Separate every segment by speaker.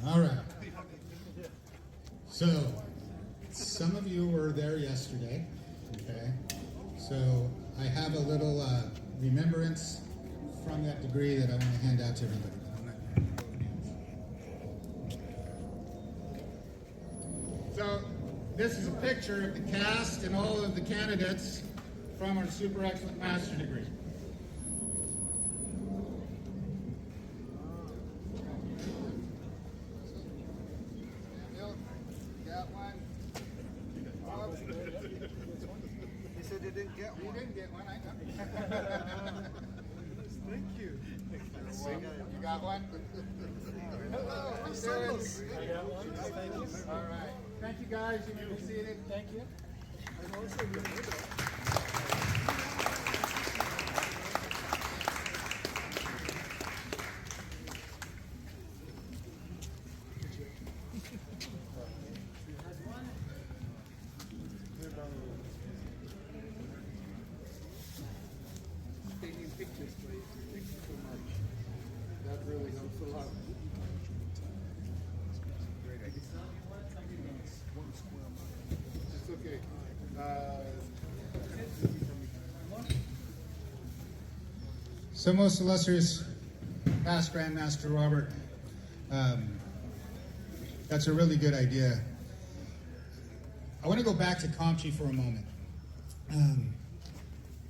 Speaker 1: All right. So, some of you were there yesterday, okay? So, I have a little remembrance from that degree that I want to hand out to everybody. So, this is a picture of the cast and all of the candidates from our Super Excellent Master degree. Got one.
Speaker 2: He said you didn't get
Speaker 1: You
Speaker 2: one.
Speaker 1: didn't get one, I know.
Speaker 2: Thank you.
Speaker 1: You got one?
Speaker 2: Oh, I'm
Speaker 1: There it
Speaker 2: so
Speaker 1: is.
Speaker 2: I got one. Thank you.
Speaker 1: All right. Thank you guys. You may be seated.
Speaker 2: Thank you. I'm also good. Taking pictures, please. Thank you so much. That really helps a lot. Great idea. It's okay.
Speaker 1: So, most illustrious past Grandmaster Robert, that's a really good idea. I want to go back to Comchi for a moment.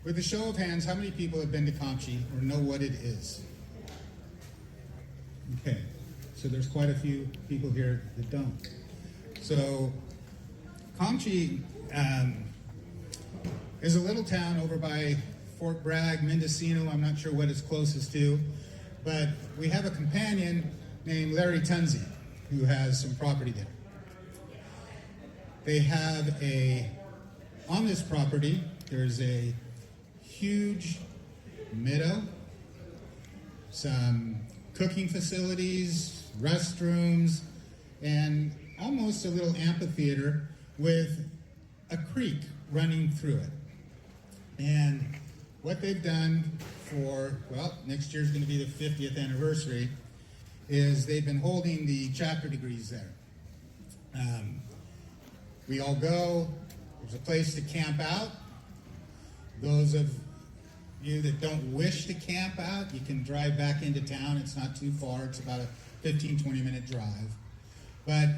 Speaker 1: With a show of hands, how many people have been to Comchi or know what it is? Okay, so there's quite a few people here that don't. So, Comchi is a little town over by Fort Bragg, Mendocino. I'm not sure what it's closest to, but we have a companion named Larry Tunzi who has some property there. They have on this property, there's a huge meadow, some cooking facilities, restrooms, and almost a little amphitheater with a creek running through it. And what they've done for, well, next year's going to be the 50th anniversary, is they've been holding the chapter degrees there. We all go, there's a place to camp out. Those of you that don't wish to camp out, you can drive back into town. It's not too far. It's about a 15, 20-minute drive. But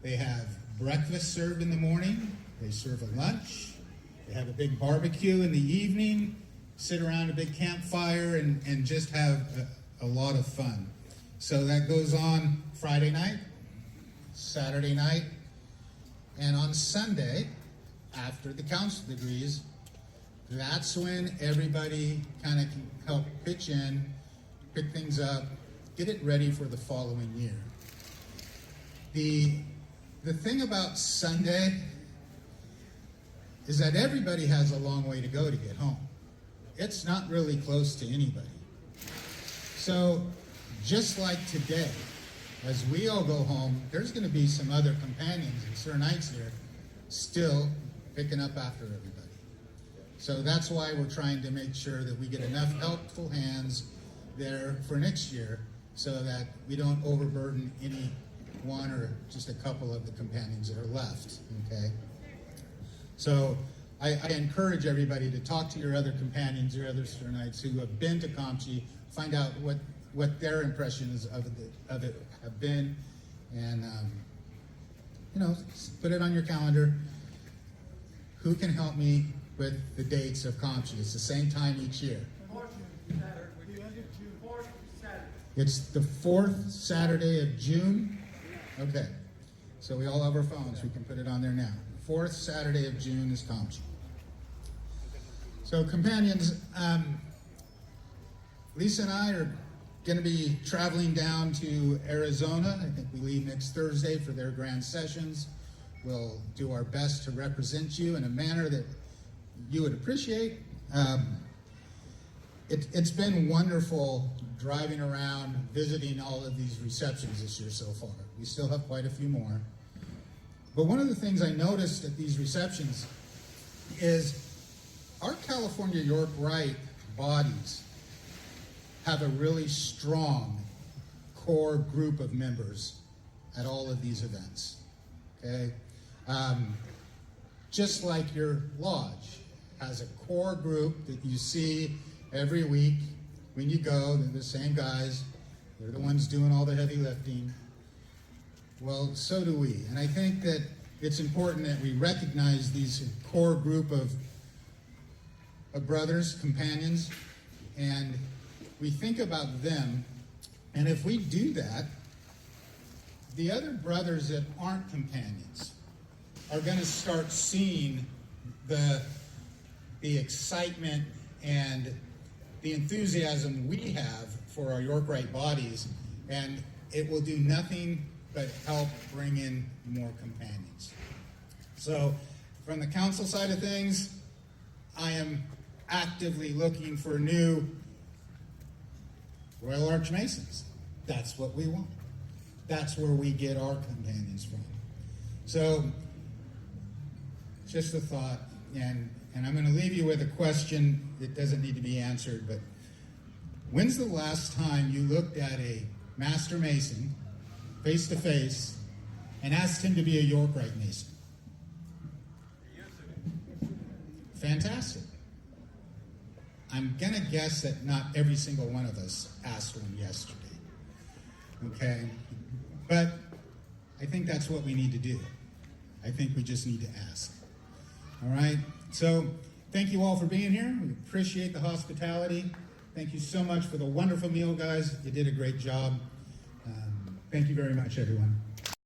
Speaker 1: they have breakfast served in the morning. They serve a lunch. They have a big barbecue in the evening, sit around a big campfire, and just have a lot of fun. So that goes on Friday night, Saturday night, and on Sunday, after the council degrees, that's when everybody kind of can help pitch in, pick things up, get it ready for the following year. The thing about Sunday is that everybody has a long way to go to get home. It's not really close to anybody. So, just like today, as we all go home, there's going to be some other companions and Sir Knights here still picking up after everybody. So that's why we're trying to make sure that we get enough helpful hands there for next year so that we don't overburden any one or just a couple of the companions that are left, okay? So I encourage everybody to talk to your other companions, your other Sir Knights who have been to Comchi, find out what their impressions of it have been, and put it on your calendar. Who can help me with the dates of Comchi? It's the same time each year. It's the fourth Saturday of June. Okay, so we all have our phones. We can put it on there now. Fourth Saturday of June is Comchi. So companions, Lisa and I are going to be traveling down to Arizona. I think we leave next Thursday for their grand sessions. We'll do our best to represent you in a manner that you would appreciate. It's been wonderful driving around, visiting all of these receptions this year so far. We still have quite a few more. But one of the things I noticed at these receptions is our California York Rite bodies have a really strong core group of members at all of these events. Okay? Just like your lodge has a core group that you see every week when you go. They're the same guys. They're the ones doing all the heavy lifting. Well, so do we. And I think that it's important that we recognize these core group of brothers, companions, and we think about them. And if we do that, the other brothers that aren't companions are going to start seeing the excitement and the enthusiasm we have for our York-Rite bodies, and it will do nothing but help bring in more companions. So, from the council side of things, I am actively looking for new Royal Arch Masons. That's what we want. That's where we get our companions from. So, just a thought, and I'm going to leave you with a question. It doesn't need to be answered, but when's the last time you looked at a Master Mason face to face and asked him to be a York-Rite Mason? Fantastic. I'm going to guess that not every single one of us asked one yesterday. Okay? But I think that's what we need to do. I think we just need to ask. All right? So, thank you all for being here. We appreciate the hospitality. Thank you so much for the wonderful meal, guys. You did a great job. Thank you very much, everyone.